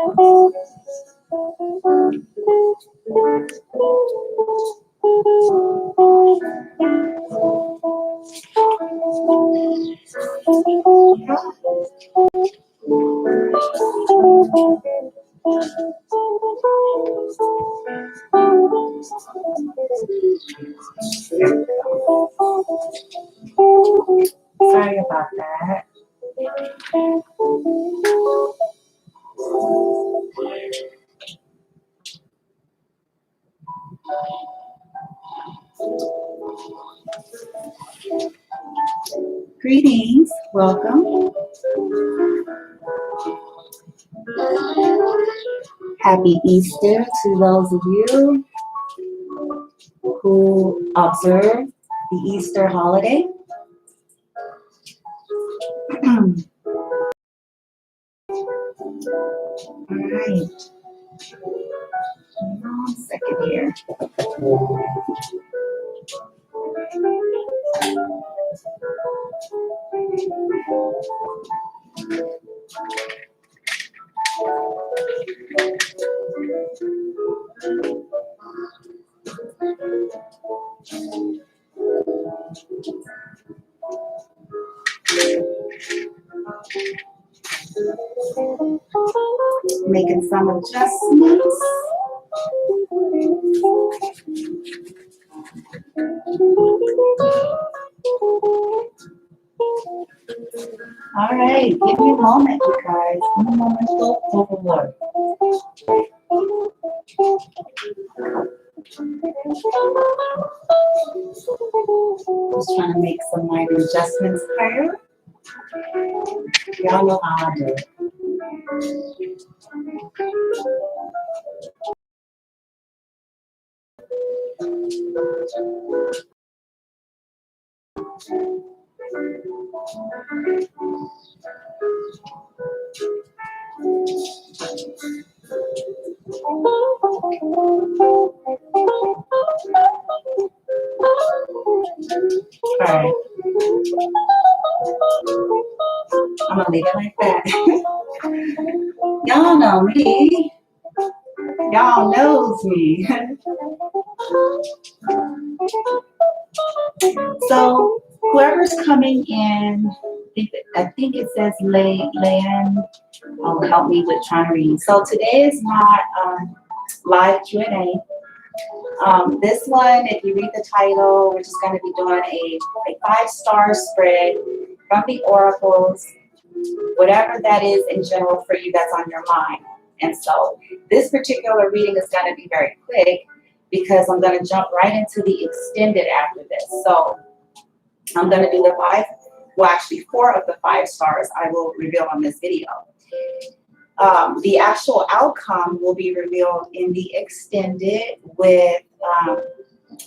Sorry about that. Greetings, welcome. Happy Easter to those of you who observe the Easter holiday. All right. Hold on a second here. Making some adjustments. All right, give me a moment, you guys. Give me a moment to overload. Just trying to make some minor adjustments here. Y'all know how I do it. All right. I'm gonna leave it like that. Y'all know me. Y'all knows me. So whoever's coming in, I think it says Land. Oh, help me with trying to read. So today is not live Q&A. This one, if you read the title, we're just going to be doing a 5-star spread from the oracles, whatever that is in general for you that's on your mind. And so this particular reading is going to be very quick because I'm going to jump right into the extended after this. So I'm going to do the 4 of the 5 stars I will reveal on this video. The actual outcome will be revealed in the extended with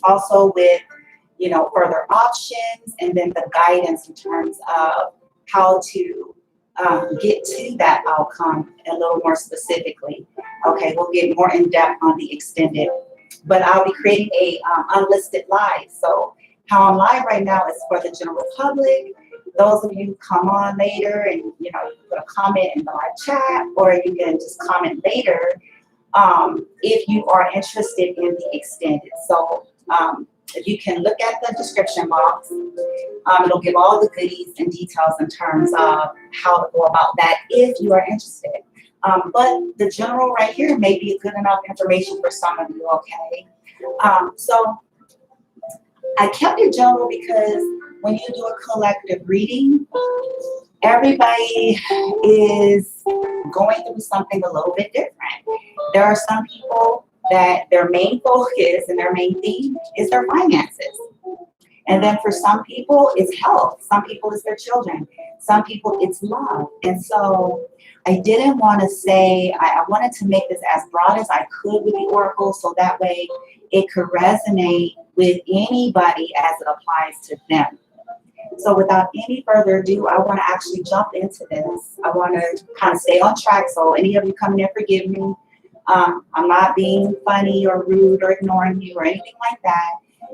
also with, you know, further options and then the guidance in terms of how to get to that outcome a little more specifically. Okay, we'll get more in depth on the extended, but I'll be creating a unlisted live. So how I'm live right now is for the general public. Those of you who come on later and, you know, you can put a comment in the live chat, or you can just comment later if you are interested in the extended. So if you can look at the description box, it'll give all the goodies and details in terms of how to go about that if you are interested. But the general right here may be good enough information for some of you, okay? So I kept it general because when you do a collective reading, everybody is going through something a little bit different. There are some people that their main focus and their main theme is their finances. And then for some people, it's health. Some people, it's their children. Some people, it's love. And so I didn't want to say, I wanted to make this as broad as I could with the oracle so that way it could resonate with anybody as it applies to them. So without any further ado, I want to actually jump into this. I want to kind of stay on track. So any of you coming in, forgive me. I'm not being funny or rude or ignoring you or anything like that.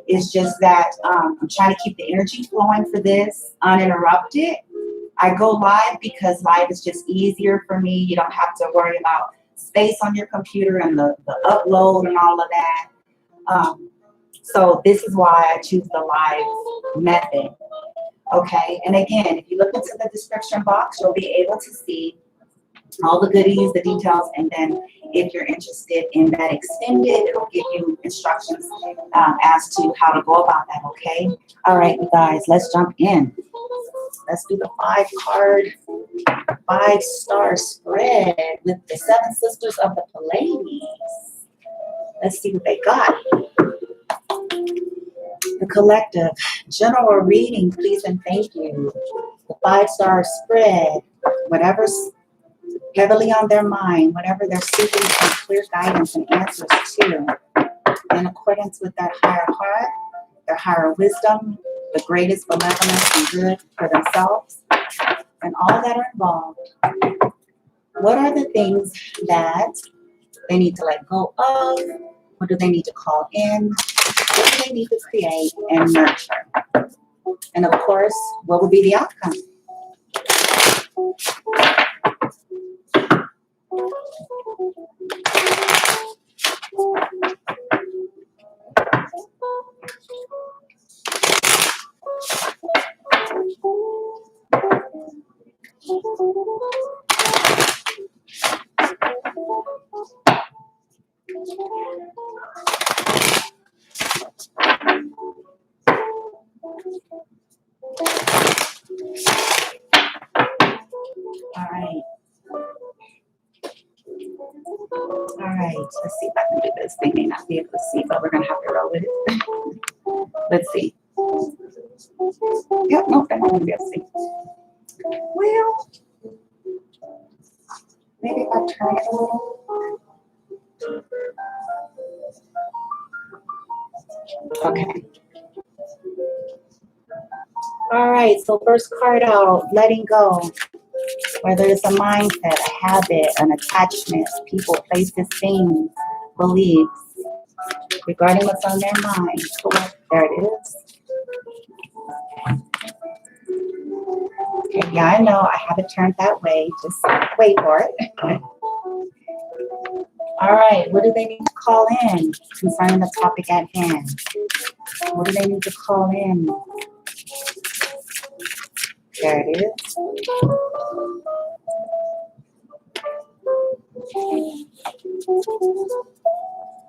It's just that I'm trying to keep the energy flowing for this uninterrupted. I go live because live is just easier for me. You don't have to worry about space on your computer and the upload and all of that. So this is why I choose the live method. Okay, and again, if you look into the description box, you'll be able to see all the goodies, the details, and then if you're interested in that extended, it'll give you instructions as to how to go about that, okay? All right, you guys, let's jump in. Let's do the 5-card, 5-star spread with the 7 sisters of the Pleiades. Let's see what they got. The collective, general reading, please and thank you. The 5-star spread, whatever's heavily on their mind, whatever they're seeking some clear guidance and answers to, in accordance with that higher heart, their higher wisdom, the greatest benevolence and good for themselves, and all that are involved. What are the things that they need to let go of? What do they need to call in? What do they need to create and nurture? And of course, what will be the outcome? All right, let's see if I can do this. They may not be able to see, but we're gonna have to roll with it. Let's see. Yep, nope, they're not gonna be able to see. Well, maybe if I turn it a little. Okay. All right, so first card out, letting go. Whether it's a mindset, a habit, an attachment, people, places, things, beliefs, regarding what's on their mind. Correct. There it is. Okay, yeah, I know I have it turned that way. Just wait for it. All right, what do they need to call in concerning the topic at hand? What do they need to call in? There it is.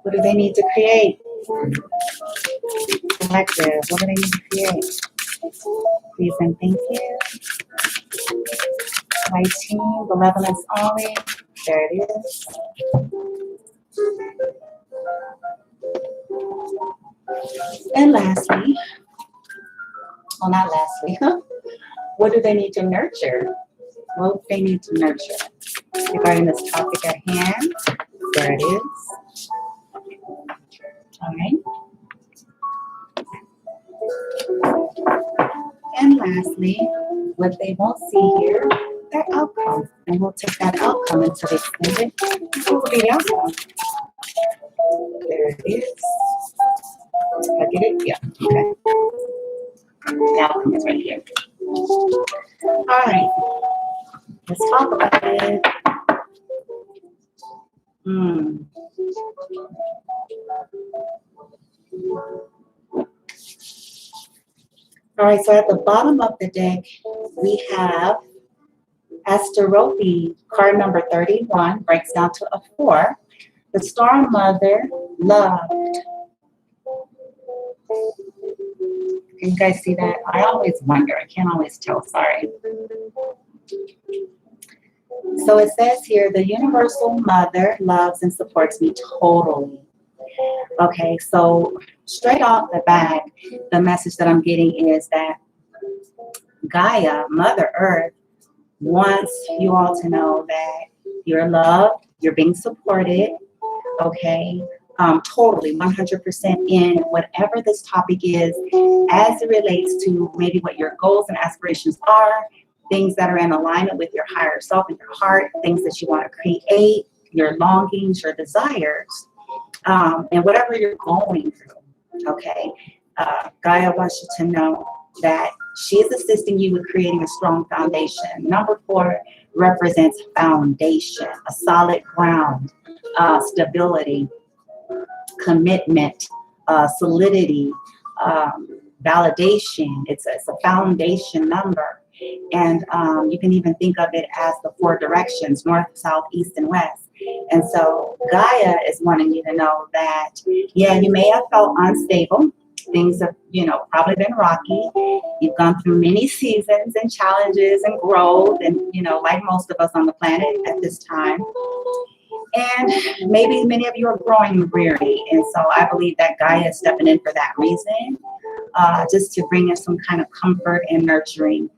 What do they need to create? Collective. What do they need to create? Please and thank you. My team, benevolence only. There it is. And lastly, well, not lastly, what do they need to nurture? What do they need to nurture? Regarding this topic at hand, there it is. All right. And lastly, what they won't see here, their outcome. And we'll take that outcome into the extended. What will be the outcome? There it is. Did I get it? Yeah. Okay. The outcome is right here. All right. Let's talk about it. All right, so at the bottom of the deck, we have Asterope, card number 31, breaks down to a 4. The Star Mother, loved. Can you guys see that? I always wonder. I can't always tell. Sorry. So it says here, the Universal Mother loves and supports me totally. Okay, so straight off the bat, the message that I'm getting is that Gaia, Mother Earth, wants you all to know that you're loved, you're being supported, okay? Totally, 100% in whatever this topic is as it relates to maybe what your goals and aspirations are, things that are in alignment with your higher self and your heart, things that you want to create, your longings, your desires, and whatever you're going through, okay? Gaia wants you to know that she is assisting you with creating a strong foundation. Number 4 represents foundation, a solid ground, stability, commitment, solidity, validation. It's a foundation number. And you can even think of it as the 4 directions, north, south, east, and west. And so Gaia is wanting you to know that, yeah, you may have felt unstable. Things have, probably been rocky. You've gone through many seasons and challenges and growth and, like most of us on the planet at this time. And maybe many of you are growing weary. And so I believe that Gaia is stepping in for that reason, just to bring us some kind of comfort and nurturing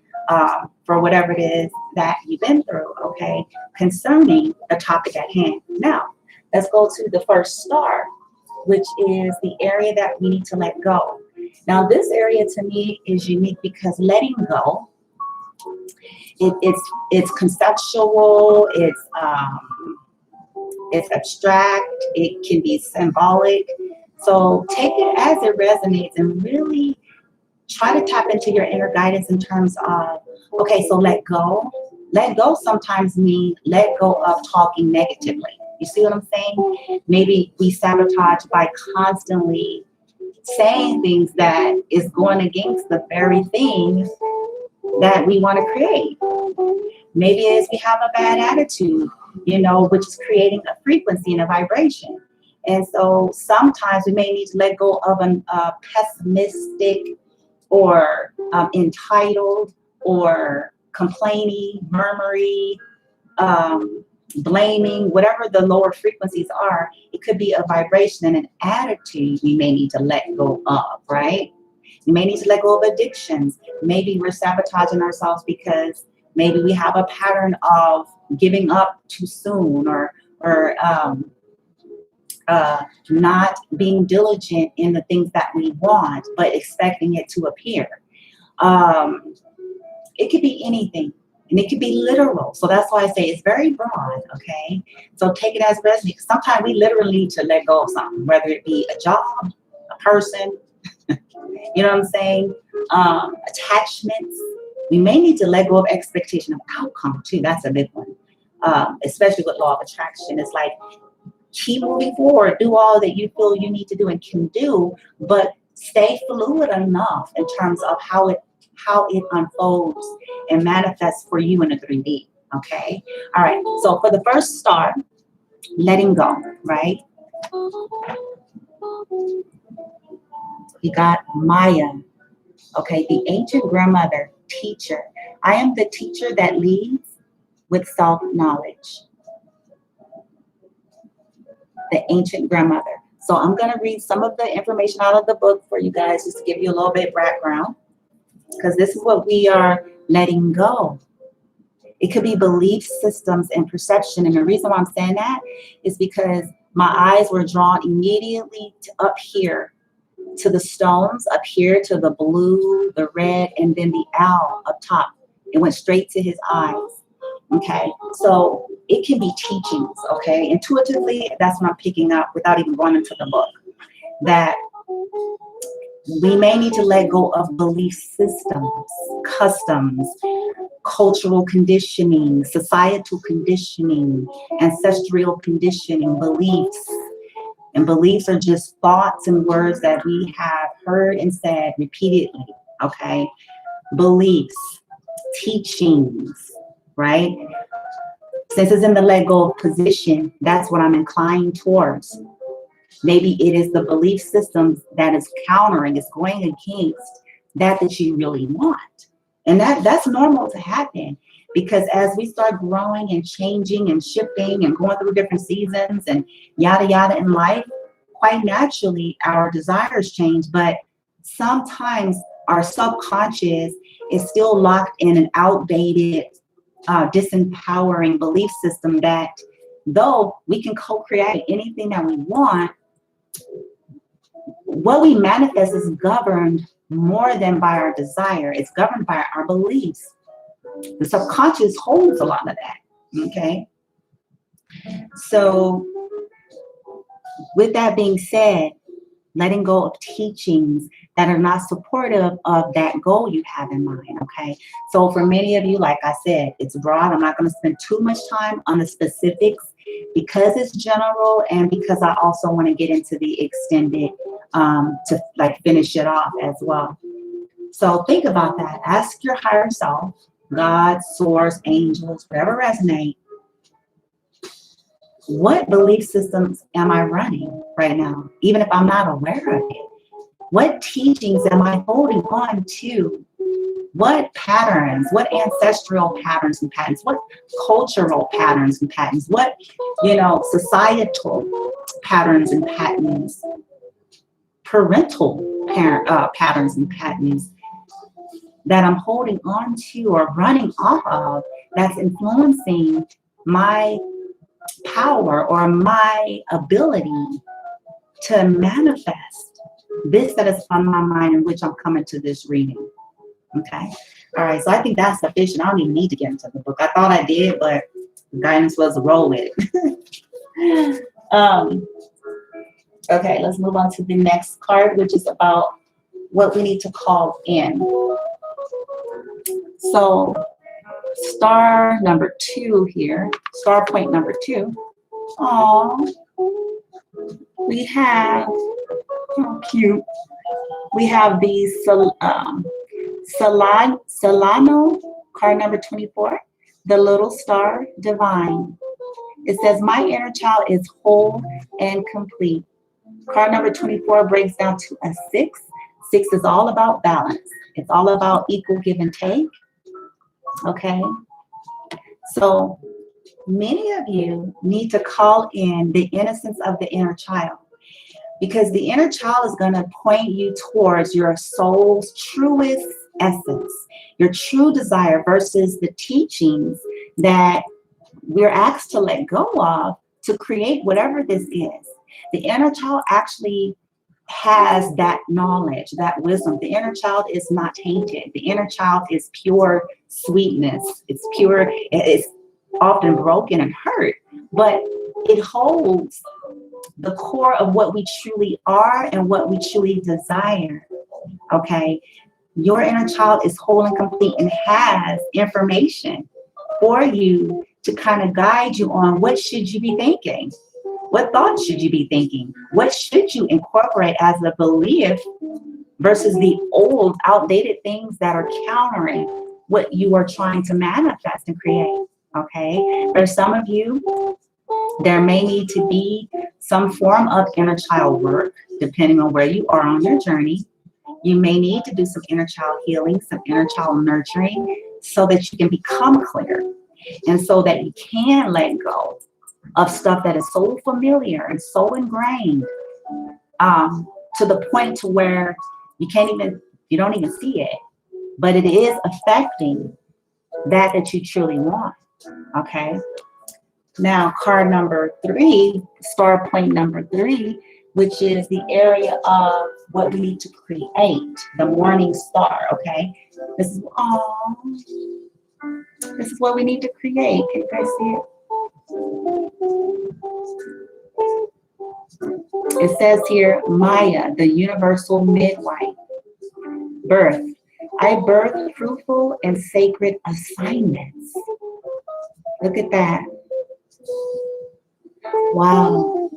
for whatever it is that you've been through, okay, concerning the topic at hand. Now, let's go to the first star, which is the area that we need to let go. Now, this area to me is unique because letting go, it's conceptual, it's abstract, it can be symbolic. So take it as it resonates and really try to tap into your inner guidance in terms of, okay, so let go. Let go sometimes means let go of talking negatively. You see what I'm saying? Maybe we sabotage by constantly saying things that is going against the very things that we want to create. Maybe it's we have a bad attitude, which is creating a frequency and a vibration. And so sometimes we may need to let go of a pessimistic or entitled or complaining, murmuring, blaming, whatever the lower frequencies are. It could be a vibration and an attitude we may need to let go of, right? We may need to let go of addictions. Maybe we're sabotaging ourselves because maybe we have a pattern of giving up too soon or not being diligent in the things that we want, but expecting it to appear. It could be anything, and it could be literal. So that's why I say it's very broad, okay? So take it as resonates. Sometimes we literally need to let go of something, whether it be a job, a person, you know what I'm saying? Attachments. We may need to let go of expectation of outcome too. That's a big one, especially with law of attraction. It's like, keep moving forward, do all that you feel you need to do and can do, but stay fluid enough in terms of how it unfolds and manifests for you in a 3D. Okay. All right. So for the first star, letting go, right? We got Maya. Okay. The ancient grandmother, teacher. I am the teacher that leads with self-knowledge. The ancient grandmother. So I'm going to read some of the information out of the book for you guys, just to give you a little bit of background, because this is what we are letting go. It could be belief systems and perception. And the reason why I'm saying that is because my eyes were drawn immediately to up here, to the stones, up here to the blue, the red, and then the owl up top. It went straight to his eyes. Okay, so it can be teachings, okay? Intuitively, that's what I'm picking up without even going into the book. That we may need to let go of belief systems, customs, cultural conditioning, societal conditioning, ancestral conditioning, beliefs. And beliefs are just thoughts and words that we have heard and said repeatedly, okay? Beliefs, teachings, right? Since it's in the let go position, that's what I'm inclined towards. Maybe it is the belief systems that is countering, is going against that you really want. And that's normal to happen, because as we start growing and changing and shifting and going through different seasons and yada yada in life, quite naturally our desires change, but sometimes our subconscious is still locked in an outdated, disempowering belief system that though we can co-create anything that we want, what we manifest is governed more than by our desire. It's governed by our beliefs. The subconscious holds a lot of that, okay? So with that being said, letting go of teachings that are not supportive of that goal you have in mind, okay? So for many of you, like I said, it's broad. I'm not going to spend too much time on the specifics because it's general and because I also want to get into the extended to like finish it off as well. So think about that. Ask your higher self, God, source, angels, whatever resonate. What belief systems am I running right now, even if I'm not aware of it? What teachings am I holding on to? What patterns, what ancestral patterns and patterns, what cultural patterns and patterns, what, societal patterns and patterns, parental patterns and patterns that I'm holding on to or running off of that's influencing my power or my ability to manifest this that is on my mind in which I'm coming to this reading. Okay. All right. So I think that's sufficient. I don't even need to get into the book. I thought I did, but the guidance was to roll with it. Okay, let's move on to the next card, which is about what we need to call in. So star number 2 here, star point number 2. We have, oh, cute. We have the Solano, card number 24, the little star divine. It says, my inner child is whole and complete. Card number 24 breaks down to a 6. 6 is all about balance. It's all about equal give and take. Okay. So many of you need to call in the innocence of the inner child, because the inner child is going to point you towards your soul's truest essence, your true desire versus the teachings that we're asked to let go of to create whatever this is. The inner child actually has that knowledge, that wisdom. The inner child is not tainted. The inner child is pure sweetness. It's pure, it's often broken and hurt, but it holds the core of what we truly are and what we truly desire. Okay. Your inner child is whole and complete and has information for you to kind of guide you on what should you be thinking. What thoughts should you be thinking? What should you incorporate as a belief versus the old, outdated things that are countering what you are trying to manifest and create? Okay. For some of you, there may need to be some form of inner child work, depending on where you are on your journey. You may need to do some inner child healing, some inner child nurturing, so that you can become clear and so that you can let go of stuff that is so familiar and so ingrained, to the point to where you don't even see it, but it is affecting that you truly want. Okay. Now, card number 3, star point number 3, which is the area of what we need to create, the morning star. Okay. This is what we need to create. Can you guys see it? It says here, Maya, the universal midwife. Birth. I birth fruitful and sacred assignments. Look at that. Wow.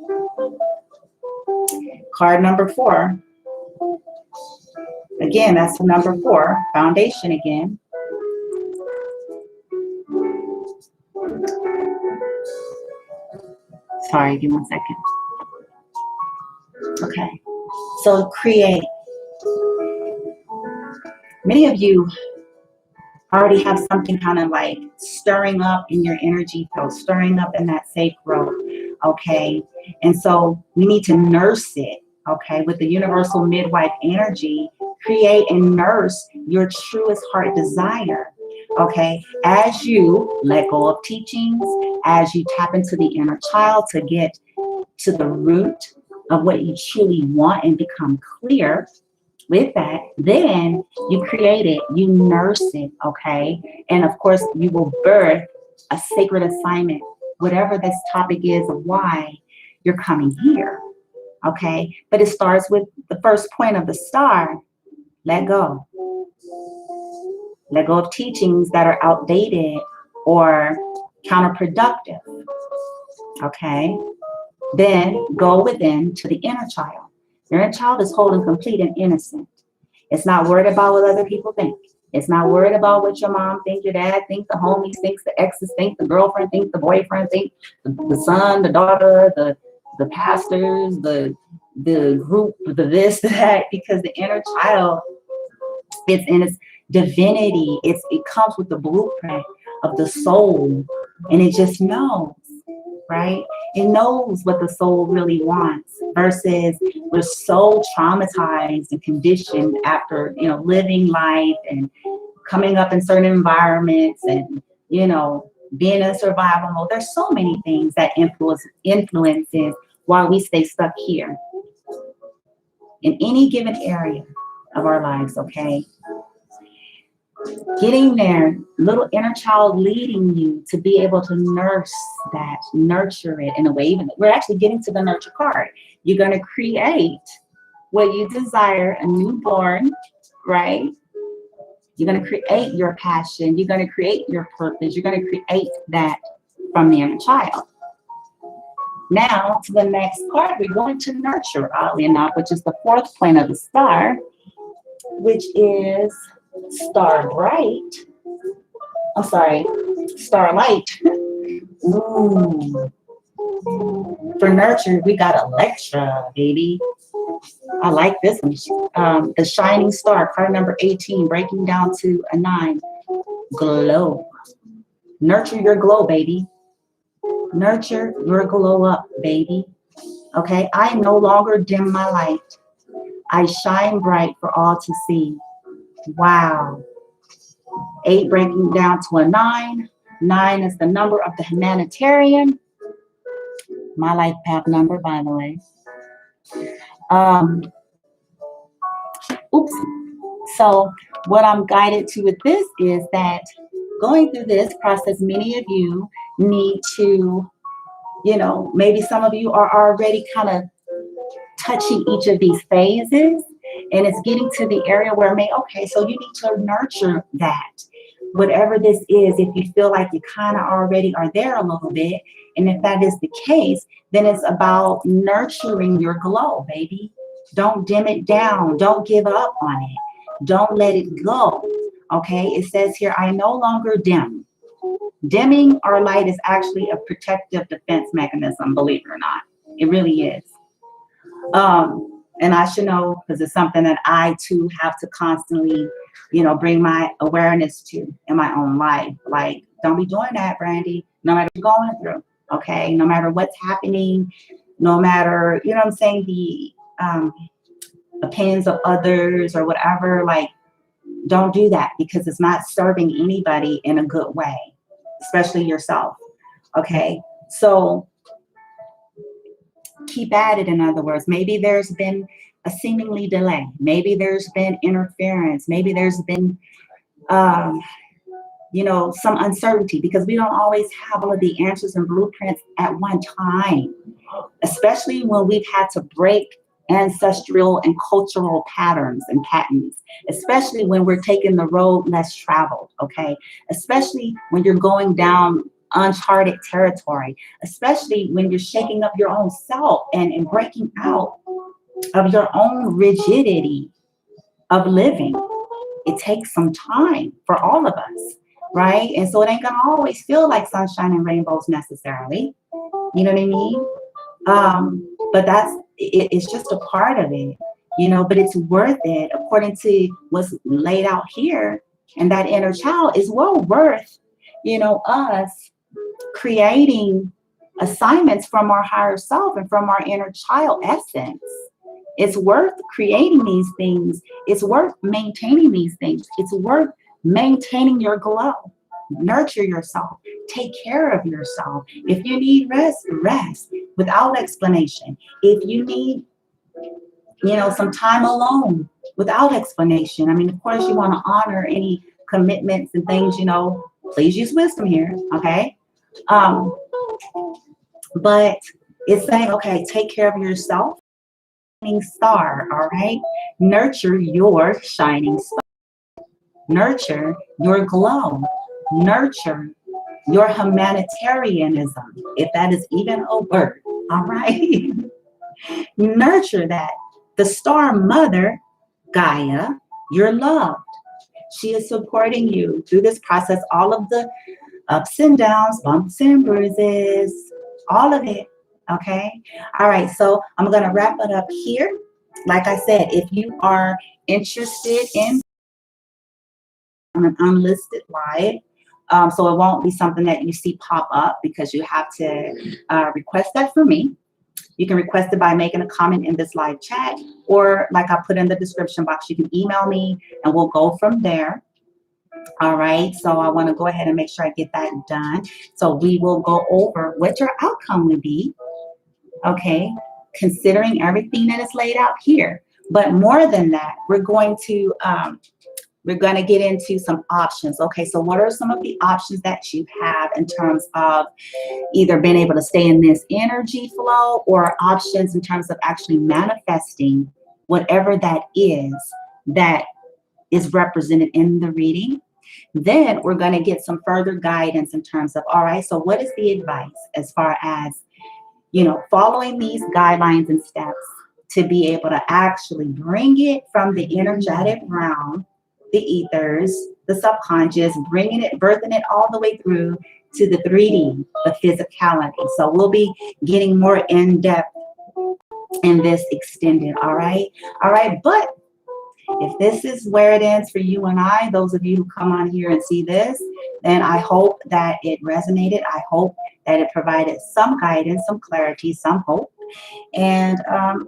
Card number 4. Again, that's the number 4, foundation again. Sorry, give me 1 second. Okay, so create. Many of you already have something kind of like stirring up in your energy field, stirring up in that sacral, okay? And so we need to nurse it, okay? With the universal midwife energy, create and nurse your truest heart desire, okay? As you let go of teachings, as you tap into the inner child to get to the root of what you truly want and become clear with that, then you create it, you nurse it, okay? And of course, you will birth a sacred assignment, whatever this topic is of why you're coming here, Okay, but it starts with the first point of the star. Let go. Let go of teachings that are outdated or counterproductive. Okay, then go within to the inner child. Your inner child is whole and complete and innocent. It's not worried about what other people think. It's not worried about what your mom thinks, your dad thinks, the homies thinks, the exes think, the girlfriend thinks, the boyfriend thinks, the son, the daughter, the pastors, the group, the this, that, because the inner child, it's in its divinity. It comes with the blueprint of the soul, and it just knows, right? It knows what the soul really wants versus we're so traumatized and conditioned after, living life and coming up in certain environments and, being in survival mode. There's so many things that influences why we stay stuck here in any given area of our lives, okay? Getting there, little inner child leading you to be able to nurture it in a way. Even we're actually getting to the nurture card. You're going to create what you desire, a newborn, right? You're going to create your passion. You're going to create your purpose. You're going to create that from the inner child. Now to the next part, we're going to nurture, oddly enough, which is the fourth point of the star, which is star bright. I'm sorry, starlight. Ooh. For nurture, we got Electra, baby. I like this one. The shining star, card number 18, breaking down to a 9. Glow. Nurture your glow, baby. Nurture your glow up, baby. Okay, I no longer dim my light. I shine bright for all to see. Wow. 8 breaking down to a 9. 9 is the number of the humanitarian. My life path number, by the way. Oops. So what I'm guided to with this is that going through this process, many of you need to, maybe some of you are already kind of touching each of these phases, and it's getting to the area where okay, so you need to nurture that. Whatever this is, if you feel like you kind of already are there a little bit, and if that is the case, then it's about nurturing your glow, baby. Don't dim it down. Don't give up on it. Don't let it go. Okay, it says here, I no longer dim. Dimming our light is actually a protective defense mechanism, believe it or not. It really is. And I should know because it's something that I too have to constantly, bring my awareness to in my own life. Like, don't be doing that, Brandy, no matter what you're going through. Okay, no matter what's happening, no matter, what I'm saying, the opinions of others or whatever, like, don't do that because it's not serving anybody in a good way, especially yourself. Okay, so keep at it. In other words, maybe there's been a seemingly delay. Maybe there's been interference. Maybe there's been, some uncertainty because we don't always have all of the answers and blueprints at one time, especially when we've had to break ancestral and cultural patterns and patterns, especially when we're taking the road less traveled, okay? Especially when you're going down uncharted territory, especially when you're shaking up your own self and breaking out of your own rigidity of living. It takes some time for all of us, right? And so it ain't gonna always feel like sunshine and rainbows necessarily. You know what I mean? But it's just a part of it, but it's worth it according to what's laid out here. And that inner child is well worth, us creating assignments from our higher self and from our inner child essence. It's worth creating these things. It's worth maintaining these things. It's worth maintaining your glow. Nurture yourself. Take care of yourself. If you need rest, rest without explanation. If you need, some time alone without explanation. I mean, of course, you want to honor any commitments and things, please use wisdom here, okay? But it's saying, okay, take care of yourself. star, all right? Nurture your shining star. Nurture your glow. Nurture your humanitarianism, if that is even a word, all right? Nurture that. The star mother, Gaia, your love. She is supporting you through this process, all of the ups and downs, bumps and bruises, all of it. Okay. All right. So I'm going to wrap it up here. Like I said, if you are interested in an unlisted live, so it won't be something that you see pop up because you have to request that for me. You can request it by making a comment in this live chat, or like I put in the description box, you can email me and we'll go from there. All right, so I want to go ahead and make sure I get that done. So we will go over what your outcome would be, okay, considering everything that is laid out here. But more than that, we're going to get into some options. Okay, so what are some of the options that you have in terms of either being able to stay in this energy flow, or options in terms of actually manifesting whatever that is represented in the reading? Then we're going to get some further guidance in terms of, all right, so what is the advice as far as, following these guidelines and steps to be able to actually bring it from the energetic realm, the ethers, the subconscious, bringing it, birthing it all the way through to the 3D, the physicality. So we'll be getting more in depth in this extended. All right. But if this is where it ends for you and I, those of you who come on here and see this, then I hope that it resonated. I hope that it provided some guidance, some clarity, some hope. And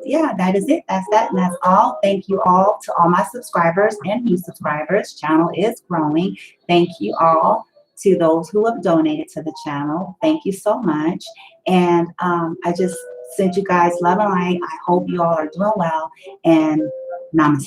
yeah, that is it. That's that. And that's all. Thank you all to all my subscribers and new subscribers. Channel is growing. Thank you all to those who have donated to the channel. Thank you so much. And I just sent you guys love and light. I hope you all are doing well. And namaste.